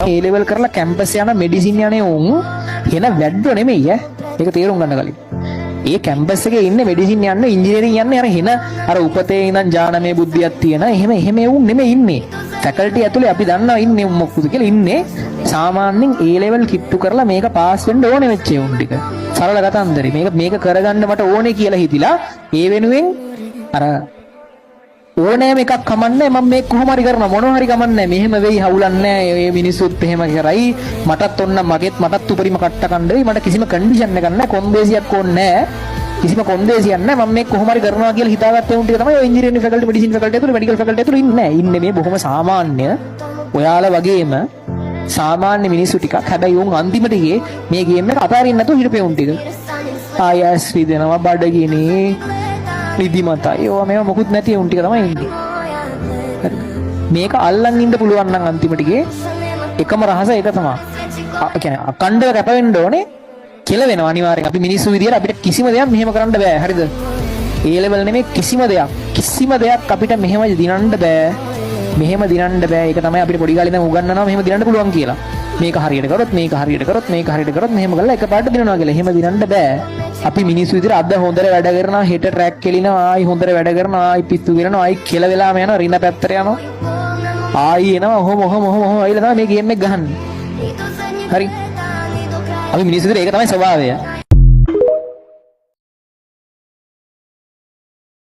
A level කරලා campus යන medicine යන්නේ උන් එන වැඩ නෙමෙයි ඈ. ඒක තේරුම් ගන්න කලින්. ඒ කැම්පස් එකේ ඉන්නේ මෙඩිසින් යන්න ඉංජිනේරින් යන්නේ අර එන අර උපතේ ඉඳන් ඥානමය බුද්ධියක් තියෙන එහෙම උන් නෙමෙයි ඉන්නේ. ෆැකල්ටි ඇතුලේ අපි දන්නවා ඉන්නේ උන් මොකද කියලා ඉන්නේ සාමාන්‍යයෙන් A level කිට්ටු කරලා මේක පාස් වෙන්න ඕනේ වෙච්ච උන් ටික. සරල කතන්දරේ මේක කරගන්න මට ඕනේ කියලා හිතිලා ඒ වෙනුවෙන් අර ඕනෑම එකක් කමන්නේ මම මේක කොහොම හරි කරනවා මොනවා හරි කමන්නේ මෙහෙම වෙයි හවුලක් නැහැ මේ මිනිස්සුත් එහෙම කරයි මටත් ඔන්න මටත් උපරිම කට්ට කන්න වෙයි මට කිසිම කන්ඩිෂන් එකක් නැහැ කොන්දේසියක් ඕනේ නැහැ කිසිම කොන්දේසියක් නැහැ මම මේක කොහොම හරි කරනවා කියලා හිතාගත්ත උන් ටික තමයි ඔය ඉංජිනේරින් ෆැකල්ටි මෙඩිසින් ෆැකල්ටි ඇතුළේ මෙඩිකල් ෆැකල්ටි ඇතුළේ ඉන්නේ මේ බොහොම සාමාන්‍ය ඔයාලා වගේම සාමාන්‍ය මිනිස්සු ටිකක් හැබැයි උන් අන්තිමට ගියේ මේ ගේම් එක අතාරින්න නැතුව හිටපේ උන් ටික ආයස් රිදෙනවා බඩගිනි නිදිමතයි ඕවා මේවා මොකුත් නැති උන් ටික තමයි ඉන්නේ. මේක අල්ලන් ඉන්න පුළුවන් නම් අන්තිමට ගියේ එකම රහස ඒක තමයි. කියන්නේ අකණ්ඩව කැප වෙන්න ඕනේ කියලා වෙනවා අනිවාර්යෙන්. අපි මිනිස්සු විදියට අපිට කිසිම දෙයක් මෙහෙම කරන්න බෑ. හරිද? ඒ ලෙවල් නෙමෙයි කිසිම දෙයක් අපිට මෙහෙම දිනන්න බෑ. මෙහෙම දිනන්න බෑ. ඒක තමයි අපිට පොඩි කාලේ ඉඳන් උගන්වනවා මෙහෙම දිනන්න පුළුවන් කියලා. මේක හරියට කරොත් මෙහෙම කරලා එකපාරට දිනනවා කියලා. එහෙම දිනන්න බෑ. අපි මිනිස්සු විදිහට අද හොඳට වැඩ කරනවා හෙට ට්‍රැක් කෙලිනවා ආයි හොඳට වැඩ කරනවා ආයි පිස්සු කරනවා ආයි කෙල වෙලාම යනවා රින පැත්තට යනවා ආයි එනවා ඔහොම ආයිලා තමයි මේ ගේම් එක ගහන්නේ හරි අපි මිනිස්සු විදිහට ඒක තමයි ස්වභාවය